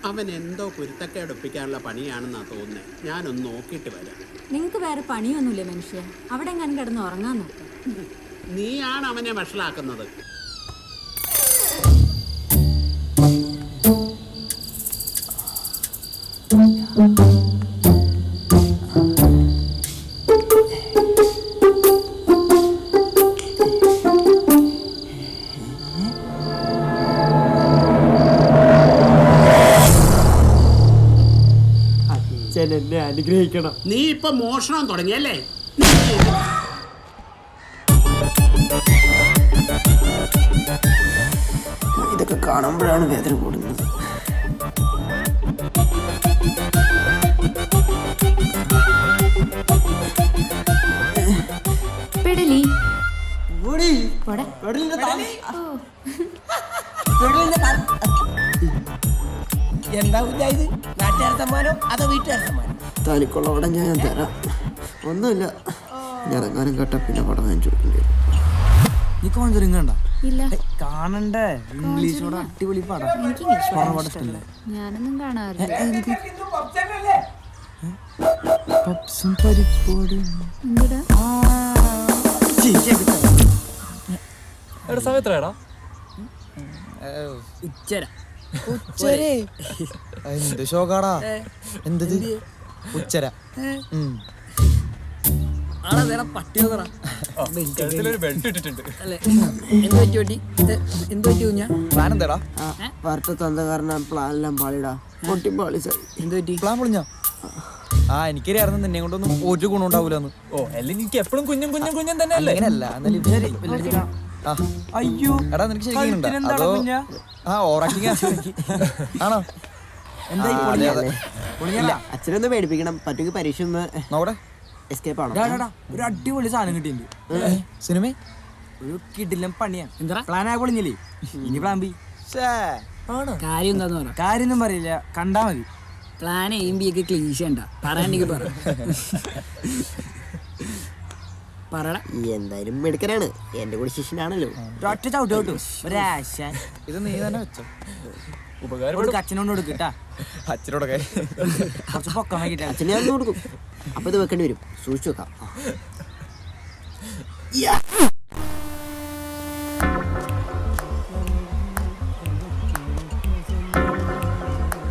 അവൻ എന്തോ കുരുത്തക്കേടൊപ്പിക്കാനുള്ള പണിയാണെന്നാ തോന്നുന്നത്. ഞാനൊന്ന് നോക്കിയിട്ട് വരാം. നിങ്ങൾക്ക് വേറെ പണിയൊന്നുമില്ലേ മനുഷ്യ? അവിടെ എങ്ങനെ കിടന്ന് ഉറങ്ങാൻ നോക്കാം. നീയാണ് അവനെ വഷളാക്കുന്നത്. എന്നെ അനുഗ്രഹിക്കണം. നീ ഇപ്പൊ മോഷണം തുടങ്ങിയല്ലേ? ഇതൊക്കെ കാണുമ്പോഴാണ് വേദന കൂടുന്നത്. പെടലി എന്താ ഇത്? നാട്ടുകാർ സമ്മാനം അതോ വീട്ടുകാർ സമ്മാനം? തനിക്കുള്ളവിടെ ഞാൻ തരാം. ഒന്നുമില്ല, ഇറങ്ങാനും കേട്ട പിന്നെ പടം വാങ്ങിച്ചു കൊടുക്കേണ്ടി. നീ കോഞ്ചറിങ് കണ്ട? ഇല്ല, കാണണ്ടേ? ഇംഗ്ലീഷോടെ അടിപൊളി പടം. എനിക്ക് ഇംഗ്ലീഷ് ഇഷ്ടമല്ല. ഞാനൊന്നും കാണാറില്ല. പപ്സും പരിപ്പോടും. എന്താ സമയത്രടാ? ഉച്ചര എന്ത് ഷോക്കാടാ? എന്തത് ഉച്ചര? പട്ടി ബെൽറ്റ് ഇട്ടിട്ടുണ്ട്. എന്ത് പറ്റി കുഞ്ഞാ? പ്ലാൻ എന്താടാ? വരട്ട തന്തകാരനാ പ്ലാനെല്ലാം പാളിടാ. പൊട്ടിപ്പാളി സായി. എന്ത് പറ്റി? പ്ലാൻ പൊളിഞ്ഞോ? എനിക്കറിയായിരുന്നു നിന്നെ കൊണ്ടൊന്നും ഒരു ഗുണം ഉണ്ടാവൂലെന്ന്. ഓ അല്ലെങ്കിൽ എനിക്ക് എപ്പോഴും കുഞ്ഞും കുഞ്ഞും കുഞ്ഞും തന്നെ അല്ലേ? അങ്ങനെയല്ല. അയ്യോ എടാ നിനക്ക് ശരിക്കും അതോ ഓറാക്കിങ് ആണോ? അച്ഛനൊന്ന് പേടിപ്പിക്കണം. പറ്റുമെങ്കിൽ പരീക്ഷ നോടെ എസ്കേപ്പ് ആണോ? ഒരു അടിപൊളി സാധനം കിട്ടിയിട്ടുണ്ട്. സിനിമ ഒരു കിടിലം പണിയാ. എന്താ പ്ലാൻ ആയി പൊളിഞ്ഞില്ലേ? ഇനി പ്ലാൻ ബി. കാര്യം എന്താന്ന് പറ. കാര്യൊന്നും പറയില്ല, കണ്ടാ മതി. പ്ലാൻ എയും ബി ഒക്കെ ക്ലീശ ഉണ്ടാ പറയാണ്ടെങ്കിൽ പറ. എന്തായാലും മെടുക്കനാണ്, എന്റെ കൂടെ ശിഷ്യനാണല്ലോ. ഒറ്റ ചവിട്ട് കിട്ടും. ഒരാശ ഇത് നീ തന്നെ വെച്ചോ. ഉപകാരം അച്ഛനോട് കൊടുക്കട്ടാ. അച്ഛനോടൊക്കെ കുറച്ച് പൊക്കം വൈകിട്ട് അച്ഛനെ ഞാൻ കൊടുക്കും. അപ്പൊ ഇത് വെക്കേണ്ടി വരും, സൂക്ഷിച്ചു വെക്കാം.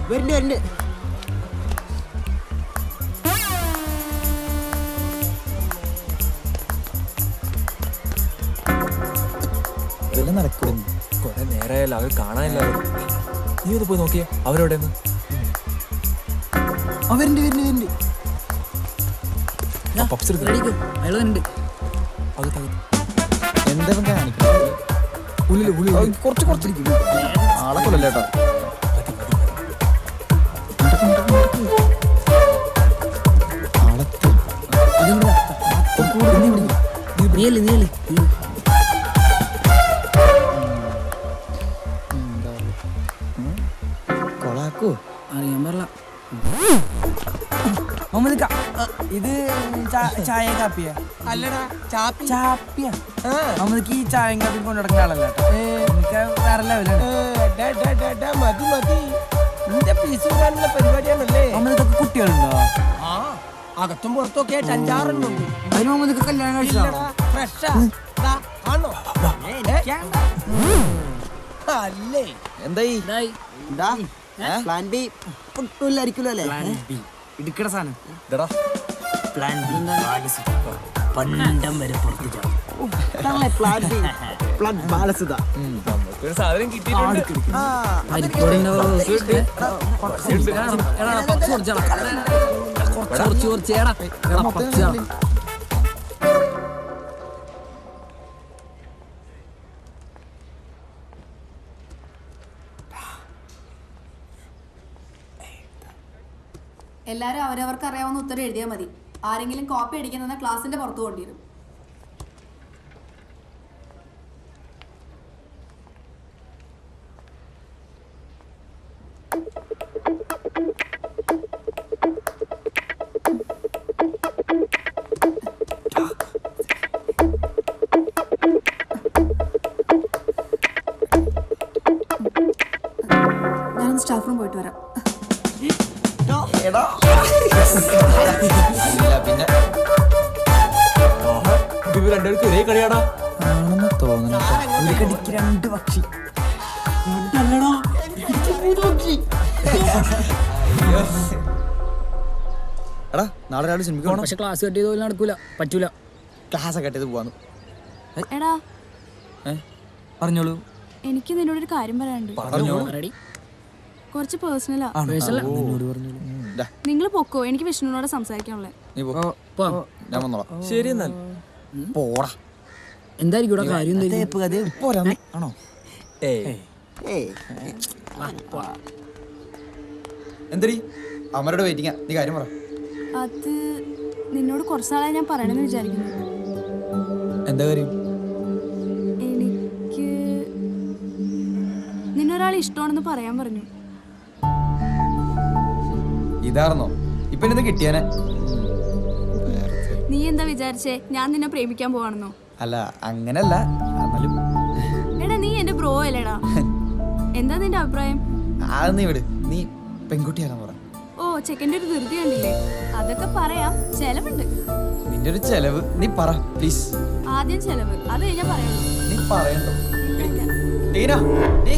വരുന്നുണ്ട്. ഇതെല്ലാം നടക്കും. കൊറേ നേരമായല്ലോ, അവർ കാണാനില്ലല്ലോ. നീ ഒന്ന് പോയി നോക്കിയേ അവരോടെ പപ്സ് വെള്ളമുണ്ട്. എന്താ കാണിക്കണം? കുറച്ച് കുറച്ചിരിക്കും. ആളെ കൊല്ലല്ലേട്ടോ. നീയല്ലേ കൊളാക്കോ? അറിയാൻ പറല. ഇത് ചായ കാപ്പിയാ? അല്ലടാ ചാപ്പിയാ. നമുക്ക് ഈ ചായയും കാപ്പിയും കൊണ്ടു നടക്കുന്ന ആളല്ല. വേറെ ലെവലാണ്. മതി നിന്റെ പീസ് വരാനുള്ള പരിപാടിയാണല്ലേ. നമ്മളിതൊക്കെ കുട്ടികളുണ്ടോ? അകത്തും പുറത്തൊക്കെ ആയിട്ട് 5-6 ഉണ്ട്. അതിന് മുമ്പ് കല്യാണം കഴിച്ചോ? അല്ലേ എന്തായി? പ്ലാൻ ബി പൊട്ടില്ലായിരിക്കുമല്ലോ അല്ലേ? ഇടുക്കട സാധനം പ്ലാൻ പണ്ടം വരെ പുറത്തു പ്ലാൻ ബി പ്ലാൻ ബാലസുധ. ഒരു സാധനം കിട്ടിയിട്ടുണ്ട്. എല്ലാവരും അവരവർക്ക് അറിയാവുന്ന ഉത്തരം എഴുതിയാൽ മതി. ആരെങ്കിലും കോപ്പി അടിക്കുന്ന ക്ലാസിന്റെ പുറത്തു കൊണ്ടിരും. ഞാൻ സ്റ്റാഫ് റൂം പോയിട്ട് വരാം. എടാ പിന്നെ ഇവർ രണ്ടുപേർക്ക് ഒരേ കളിയാടാ. ആണെന്ന് തോന്നുന്നു. ഒരു കടിക്ക് 2 പക്ഷി. എടാ നാളെ രാവിലെ സിനിമയ്ക്ക് പോകണം. പക്ഷെ ക്ലാസ് കട്ട് ചെയ്ത് നടക്കൂല, പറ്റൂല. ക്ലാസ് കട്ട് ചെയ്ത് പോവാന്ന്. എടാ പറഞ്ഞോളൂ. എനിക്ക് നിന്നോടൊരു കാര്യം പറയാനുണ്ട്. റെഡി? കുറച്ച് പേഴ്സണലാ. നിന്നോട് പറഞ്ഞോളൂ. നിങ്ങൾ പൊക്കോ, എനിക്ക് വിഷ്ണുവിനോട് സംസാരിക്കാനുള്ളത്. നീ പോ. പോവാം. ഞാൻ വന്നോളാം. ശരി എന്നാൽ. പോടാ. എന്തായിരിക്കും ഇവിടെ കാര്യം? എന്തായിരിക്കും? പോരാ ആണോ? ഏയ് എന്തടി അമരോട് വെയിറ്റിംഗാ. നീ കാര്യം പറ. അത് നിന്നോട് കുറച്ച് നാളായി ഞാൻ പറയണമെന്ന് വിചാരിക്കുന്നു. എന്താ കാര്യം? എനിക്ക് നിന്നൊരാൾ ഇഷ്ടമാണെന്ന് പറയാൻ പറഞ്ഞു. ഇതാർന്നോ? ഇപ്പൊ എന്നെ കിട്ടിയാനെ? നീ എന്താ വിചാരിച്ചേ ഞാൻ നിന്നെ പ്രേമിക്കാൻ പോവാണെന്നോ? അല്ല അങ്ങനല്ല. എന്നാലും എടാ നീ എന്റെ ബ്രോ അല്ലേടാ. എന്താ നിന്റെ അഭിപ്രായം? അത് നീ വിട്. നീ പെൺകുട്ടിയാണെന്ന് പറ. ഓ ചെക്കൻ്റെ ഒരു ധൃതി കണ്ടില്ലേ? അതൊക്കെ പറയാം, ചെലവുണ്ട്. നിന്റെ ഒരു ചെലവ് നീ പറ പ്ലീസ്. ആദ്യം ചെലവ്, അത് കഴിഞ്ഞാ പറയുള്ളൂ. നീ പറയണ്ടോ? ടീന, ഡീ,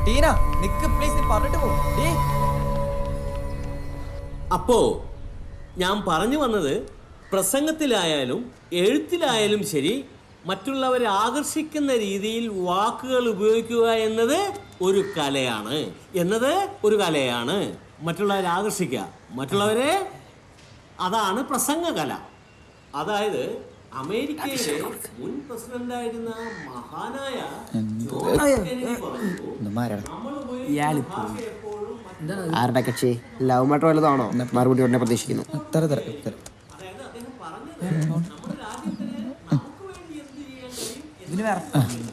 ടീന നിക്ക് പ്ലീസ്. നീ പറഞ്ഞിട്ട് പോ. ഡീ. അപ്പോ ഞാൻ പറഞ്ഞു വന്നത്, പ്രസംഗത്തിലായാലും എഴുത്തിലായാലും ശരി, മറ്റുള്ളവരെ ആകർഷിക്കുന്ന രീതിയിൽ വാക്കുകൾ ഉപയോഗിക്കുക എന്നത് ഒരു കലയാണ്. മറ്റുള്ളവരെ ആകർഷിക്കുക, മറ്റുള്ളവരെ, അതാണ് പ്രസംഗകല. അതായത് അമേരിക്കയിലെ മുൻ പ്രസിഡന്റായിരുന്ന മഹാനായ ജോൺ കെന്നഡി പറഞ്ഞു, നമ്മൾ ഉപയോഗിക്കുന്ന ഭാഷ എപ്പോഴും ആരുടെ കക്ഷി? ലവ് മാറ്റർ വല്ലതാണോ? മറുപടി ഉടനെ പ്രതീക്ഷിക്കുന്നു. തര തര തര. അതായത് അദ്ദേഹം പറഞ്ഞത്, നമ്മുടെ രാജ്യത്തിന് നമുക്ക് വേണ്ടി എന്ത് ചെയ്യാൻ കഴിയും,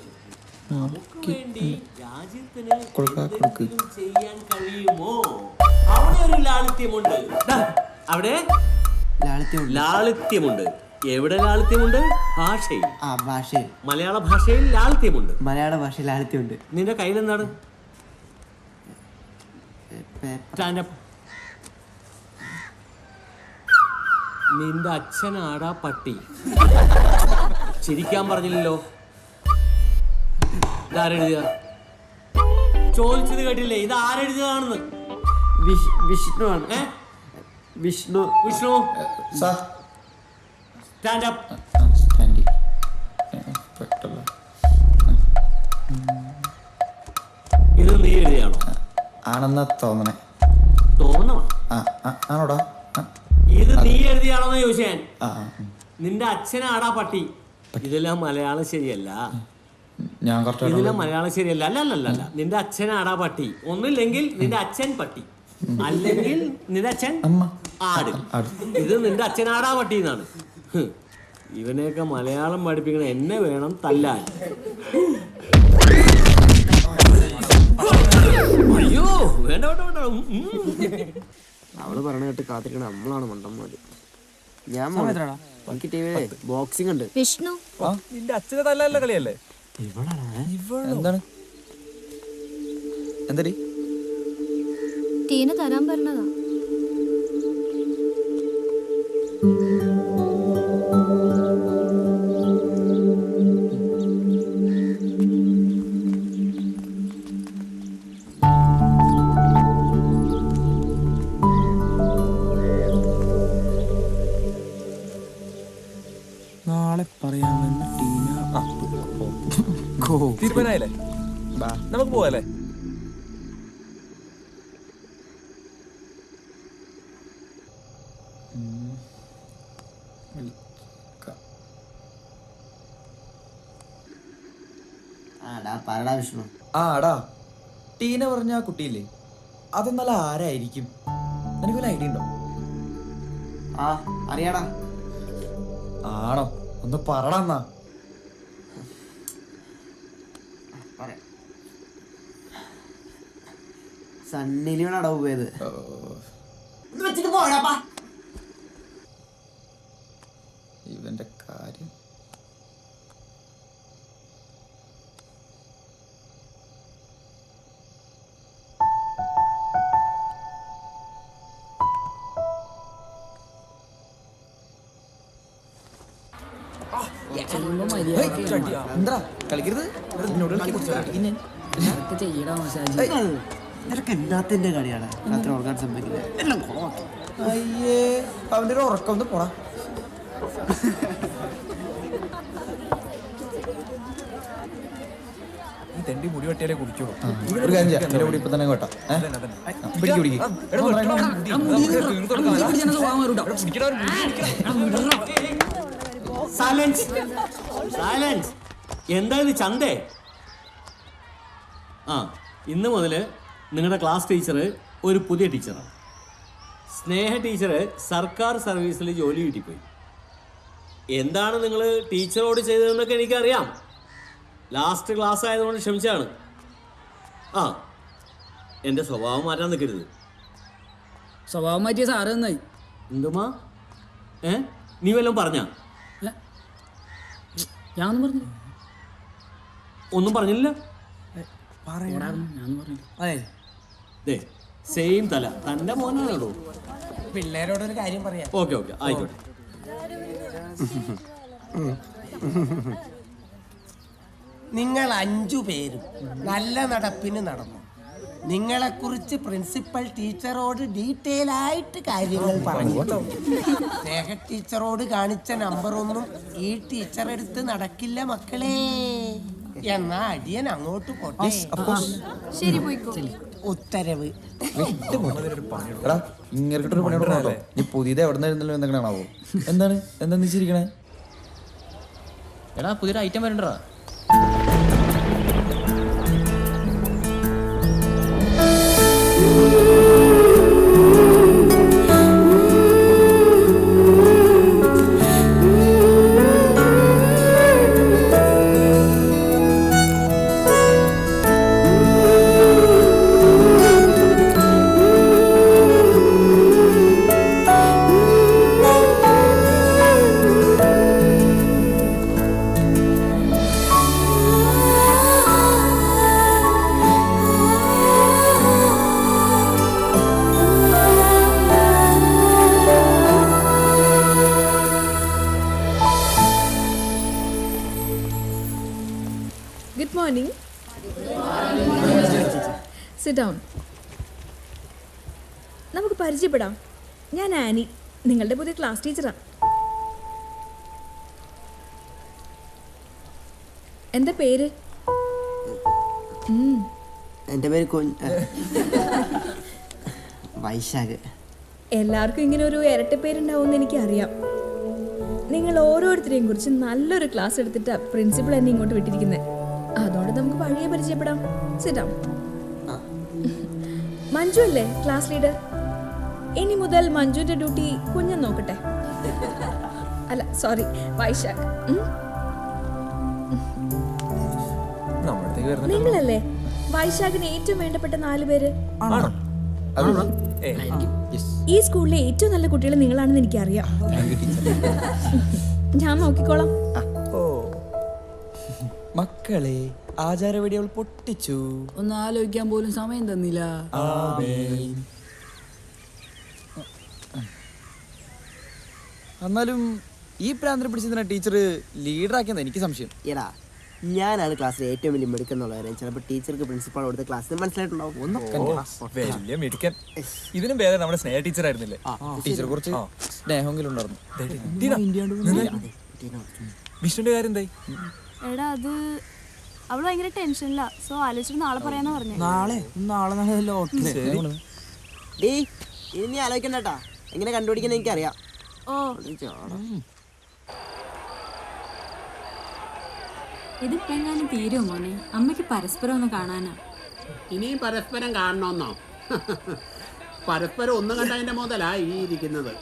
നമുക്ക് വേണ്ടി രാജ്യത്തിന് എന്തെങ്കിലും ചെയ്യാൻ കഴിയുമോ? അവിടെ ഒരു ലാളിത്യമുണ്ട്. അവിടെ ലാളിത്യമുണ്ട്. എവിടെ ലാളിത്യമുണ്ട്? ഭാഷയിൽ. ഭാഷയിൽ, മലയാള ഭാഷയിൽ ലാളിത്യമുണ്ട്. മലയാള ഭാഷയിൽ ലാളിത്യമുണ്ട്. നിന്റെ കയ്യിലെന്താണ്? സ്റ്റാൻഡപ്പ്. നിന്റെ അച്ഛനാടാ പട്ടി. ചിരിക്കാൻ പറഞ്ഞില്ലല്ലോ. ഇതാരെഴുതിയ? ചോദിച്ചത് കേട്ടില്ലേ? ഇത് ആരെഴുതിയതാണെന്ന്? വിഷ്ണു ആണ്. വിഷ്ണു. Vishnu sir stand up. ഇത് നീ എഴുതിയാണോ? ആണെന്നാ തോന്നണേ. തോന്നണോ? ആണോടാ? ഇത് നീ എഴുതിയാണോന്ന് ചോദിച്ചാൻ. ആ നിന്റെ അച്ഛനാടാ പട്ടി. ഇതെല്ലാം മലയാളം ശരിയല്ല. ഞാൻ കറക്റ്റ് ഇതിലെ മലയാളം ശരിയല്ല. അല്ല. നിന്റെ അച്ഛനാടാ പട്ടി. ഒന്നില്ലെങ്കിൽ നിന്റെ അച്ഛൻ പട്ടി, അല്ലെങ്കിൽ നിന്റെ അച്ഛൻ ആട്. ഇത് നിന്റെ അച്ഛനാടാ പട്ടി എന്നാണ്. ഇവനെയൊക്കെ മലയാളം പഠിപ്പിക്കണ എന്നെ വേണം തല്ലാൻ. അയ്യോ വേണ്ട. അവള് പറയണ കേട്ട് കാത്തിരിക്കണ നമ്മളാണ് മണ്ടന്മാര്. ഞാൻ എനിക്ക് ടിവിയിലെ ബോക്സിംഗ് ഉണ്ട്. വിഷ്ണു നിന്റെ അച്ഛനെ തല്ലല്ല കളിയല്ലേ? എന്താണ്? എന്തടി? ടീന തരാൻ പറഞ്ഞതാ. നാളെ പറയാമെന്ന് ടീന. തീരുമാനമായില്ലേ? നമുക്ക് പോവാല്ലേ? പറടാ വിഷ്ണു. ആടാ ടീന പറഞ്ഞ ആ കുട്ടിയില്ലേ, അതെന്നല്ല ആരായിരിക്കും? നിനക്ക് വല്ല ഐഡിയ ഉണ്ടോ? അറിയാടാ. ആണോ? ഒന്ന് പറടാ എന്നാ. സണ്ണിലിയാണ് അടവ് പോയത്. ഇവന്റെ കാര്യം എന്താ കളിക്കരുത് എന്നോട് കളിക്കരുത്. നിനക്ക് എന്നാത്തിന്റെ കളിയാണ് രാത്രി ഉറങ്ങാൻ സമ്മതിക്കില്ല എല്ലാം കുറവാക്കും. അയ്യേ അവന്റെ ഒരു ഉറക്കം ഒന്ന് പോടാ. ഈ തെണ്ടി മുടി വെട്ടിയാലേ കുടിക്കുള്ളൂ. ഒരു കാര്യം ചെയ്യാം, എന്റെ കൂടി ഇപ്പൊ തന്നെ കേട്ടോ. പിടിക്ക് പിടിക്ക്. Silence silence. എന്താ ഇത് ചന്തേ? ആ, ഇന്ന് മുതൽ നിങ്ങളുടെ ക്ലാസ് ടീച്ചർ ഒരു പുതിയ ടീച്ചറാണ്. സ്നേഹ ടീച്ചർ സർക്കാർ സർവീസിൽ ജോലി കിട്ടിപ്പോയി. എന്താണ് നിങ്ങൾ ടീച്ചറോട് ചെയ്തതെന്നൊക്കെ എനിക്കറിയാം. ലാസ്റ്റ് ക്ലാസ് ആയതുകൊണ്ട് ക്ഷമിച്ചാണ്. ആ, എൻ്റെ സ്വഭാവം മാറ്റാൻ നിൽക്കരുത്. സ്വഭാവം മാറ്റിയ സാറ് നന്നായി. എന്തുമാ? നീ വല്ലതും പറഞ്ഞാ? ഞാനൊന്നും പറഞ്ഞു. ഒന്നും പറഞ്ഞില്ല. ഞാനൊന്നും പറഞ്ഞു. അതെ, ദേ സെയിം തല തൻ്റെ മോനാണോ? പിള്ളേരോടൊരു കാര്യം പറയാം. ഓക്കെ ഓക്കെ ആയിക്കോട്ടെ. നിങ്ങൾ 5 പേരും നല്ല നടപ്പിന് നടന്നു. നിങ്ങളെക്കുറിച്ച് പ്രിൻസിപ്പൽ ടീച്ചറോട് ഡീറ്റെയിൽ ആയിട്ട് കാര്യങ്ങൾ പറഞ്ഞു. സ്നേഹ ടീച്ചറോട് കാണിച്ച നമ്പറൊന്നും ഈ ടീച്ചർ എടുത്ത് നടക്കില്ല മക്കളെ. എന്നാ അടിയൻ അങ്ങോട്ട് പോട്ടെ. ശരി പോയിക്കോ. ഉത്തരവ്. എടാ ഇങ്ങനൊരു പണിയോടോ നീ പുതിയത് എവിടെ നിന്ന് എഴുന്നല്ലോ എന്തെങ്കിലാണാവോ? എന്താണ് എന്താ നീ ചിരിക്കണേ? എടാ പുതിയൊരു item വരണ്ടടാ. Good morning. Sit down. നമുക്ക് പരിചയപ്പെടാം. ഞാൻ ആനി, നിങ്ങളുടെ പുതിയ ക്ലാസ് ടീച്ചറാണ്. എന്താ പേര്? എൻ്റെ പേര് വൈശാഖ്. എല്ലാവർക്കും ഇങ്ങനെ ഒരു ഇരട്ട പേരുണ്ടാവുമെന്ന് എനിക്കറിയാം. നിങ്ങൾ ഓരോരുത്തരെയും കുറിച്ച് നല്ലൊരു ക്ലാസ് എടുത്തിട്ട് പ്രിൻസിപ്പൾ എന്നെ ഇങ്ങോട്ട് വിട്ടിരിക്കുന്നത്. അതുകൊണ്ട് നമുക്ക് വഴിയെ പരിചയപ്പെടാം. സിറ്റാം. മഞ്ജു അല്ലേ ക്ലാസ് ലീഡർ? ഇനി മുതൽ മഞ്ജുവിന്റെ ഡ്യൂട്ടി കുഞ്ഞൻ നോക്കട്ടെ. അല്ല സോറി, വൈശാഖ്. നിങ്ങളല്ലേ വൈശാഖിന് ഏറ്റവും വേണ്ടപ്പെട്ട 4 പേര്? ഈ സ്കൂളിലെ ഏറ്റവും നല്ല കുട്ടികൾ നിങ്ങളാണെന്ന് എനിക്കറിയാം. ഞാൻ നോക്കിക്കോളാം. മക്കളെ ആചാരവെടി അവൾ പൊട്ടിച്ചു. ഒന്ന് ആലോചിക്കാൻ പോലും സമയം തന്നില്ല. എന്നാലും ഈ പ്രാന്തരം പിടിച്ചതിനാ ടീച്ചർ ലീഡറാക്കിയെന്ന് എനിക്ക് സംശയം. എടാ ഞാനാണ് ക്ലാസ്സിൽ ഏറ്റവും വലിയ മിടുക്കെന്നുള്ള കാര്യം ചിലപ്പോൾ ടീച്ചർക്ക് പ്രിൻസിപ്പാൾ കൊടുത്ത ക്ലാസ്സിൽ മനസ്സിലായിട്ടുണ്ടാവും. വലിയ മിടുക്കൻ. ഇതിനും ഭേദം നമ്മുടെ സ്നേഹ ടീച്ചർ ആയിരുന്നില്ലേ? ടീച്ചറെ കുറിച്ച് സ്നേഹമെങ്കിലും ഉണ്ടായിരുന്നു. വിഷ്ണുന്റെ കാര്യം എന്തായി? എടാ അത് അവള് ഭയങ്കര ടെൻഷനില്ല. സോ ആലോചിച്ചിട്ട് നാളെ പറയാന്നാ പറഞ്ഞു. നാളെ ലോട്ടറി. ഡീ ഇനി നീ ആലോചിക്കണ്ടട്ടാ, എങ്ങനെ കണ്ടുപിടിക്കുന്ന എനിക്കറിയാം. ഓ ഇതിപ്പോ എങ്ങാനും തീരുമോ മോനെ? അമ്മയ്ക്ക് പരസ്പരം ഒന്ന് കാണാനാ. ഇനിയും പരസ്പരം കാണണമെന്നോ? പരസ്പരം ഒന്നും കണ്ടതിന്റെ മുതലാ ഈ ഇരിക്കുന്നത്.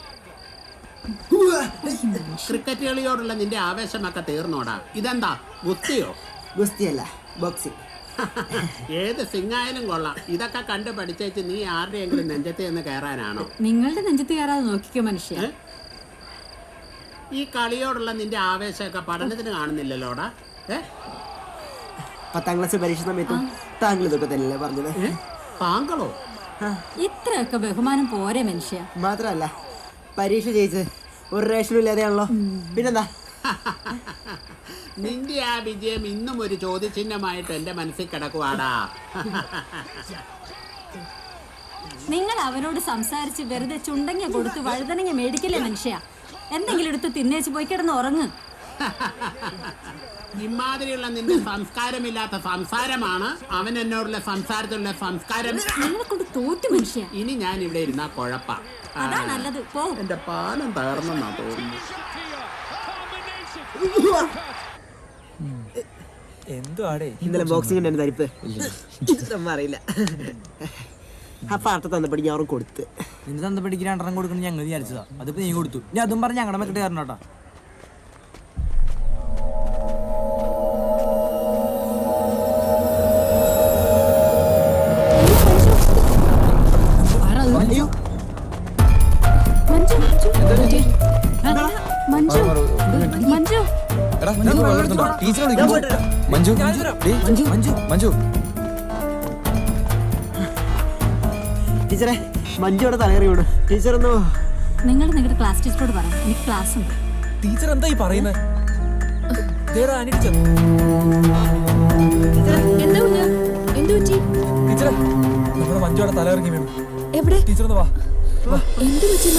ക്രിക്കറ്റ് കളിയോടുള്ള നിന്റെ ആവേശമൊക്കെ തീർന്നോടാ. ഇതെന്താ ഗുസ്തിയോ? ഗുസ്തിയല്ല, ബോക്സിംഗ്. ഏത് സിംഗായാലും കൊള്ളാം. ഇതൊക്കെ കണ്ട് പഠിച്ചേച്ച് നീ ആരുടെയെങ്കിലും നെഞ്ചത്ത് നിന്ന് കയറാനാണോ? നിങ്ങളുടെ നെഞ്ചത്ത് കയറാതെ നോക്കിക്കോ മനുഷ്യ. ഈ കളിയോടുള്ള നിന്റെ ആവേശമൊക്കെ പഠനത്തിന് കാണുന്നില്ലല്ലോടാ. 10ാം ക്ലാസ് പരീക്ഷ സമയത്തും താങ്കൾ ഇതൊക്കെ തന്നെയല്ലേ പറഞ്ഞത്? താങ്കളോ? ഇത്രയൊക്കെ ബഹുമാനം പോരെ മനുഷ്യ. മാത്രമല്ല പരീക്ഷ ജയിച്ച് ഒരു റേഷനും ഇല്ലാതെയാണല്ലോ. പിന്നെന്താ നിന്റെ ആ വിജയം ഇന്നും ഒരു ചോദ്യചിഹ്നമായിട്ട് എന്റെ മനസ്സിൽ കിടക്കുവാടാ. നിങ്ങൾ അവനോട് സംസാരിച്ച് വെറുതെ ചുണ്ടങ്ങ കൊടുത്ത് വഴുതനങ്ങ മേടിക്കില്ലേ മനുഷ്യ? എന്തെങ്കിലും എടുത്ത് തിന്നേച്ച് പോയി കിടന്ന് ഉറങ്ങ്. ഇമാതിരിയുള്ള നിന്റെ സംസ്കാരമില്ലാത്ത സംസാരമാണ് അവൻ എന്നോടുള്ള സംസാരത്തിലുള്ള സംസ്കാരം. നിങ്ങളെ കൊണ്ട് തോറ്റു മനുഷ്യ. ഇനി ഞാൻ ഇവിടെ ഇരുന്നാ കുഴപ്പ. അതാ നല്ലത്. പോ. എന്റെ പാലം തകർന്നെന്നാ തോന്നുന്നു. എന്തുവാടേ ഇന്നലെ ബോക്സിംഗ് ഉണ്ടായിരുന്നു തരിപ്പ് ഇതൊന്നും അറിയില്ല. ആ പാർട്ട് തന്നപ്പടി ഞാൻ അവർക്ക് കൊടുത്ത്. നിന്റെ തന്തപ്പടിക്ക് 2 കൊടുക്കണം ഞങ്ങൾ വിചാരിച്ചതാ. അതിപ്പോ നീ കൊടുത്തു. ഇനി അതും പറഞ്ഞ് ഞങ്ങളുടെ മെക്കിട്ട് കയറണം കേട്ടോ. മഞ്ജു മഞ്ജു എടാ ടീച്ചറെ മഞ്ജു മഞ്ജു മഞ്ജു മഞ്ജു ടീച്ചറെ മഞ്ജുവിടെ തലകറി വീണു. ടീച്ചറൊന്നോ നിങ്ങൾ നിങ്ങളുടെ ക്ലാസ് ടീച്ചറോട് പറയാം, എനിക്ക് ക്ലാസ് ഉണ്ട്. ടീച്ചർ എന്താ ഈ പറയുന്നത്? ടീച്ചറെ നമ്മുടെ മഞ്ജുവിടെ തലകറങ്ങി വീണു. എവിടെ ടീച്ചർ ഒന്ന് വാ. എന്ത് പറ്റി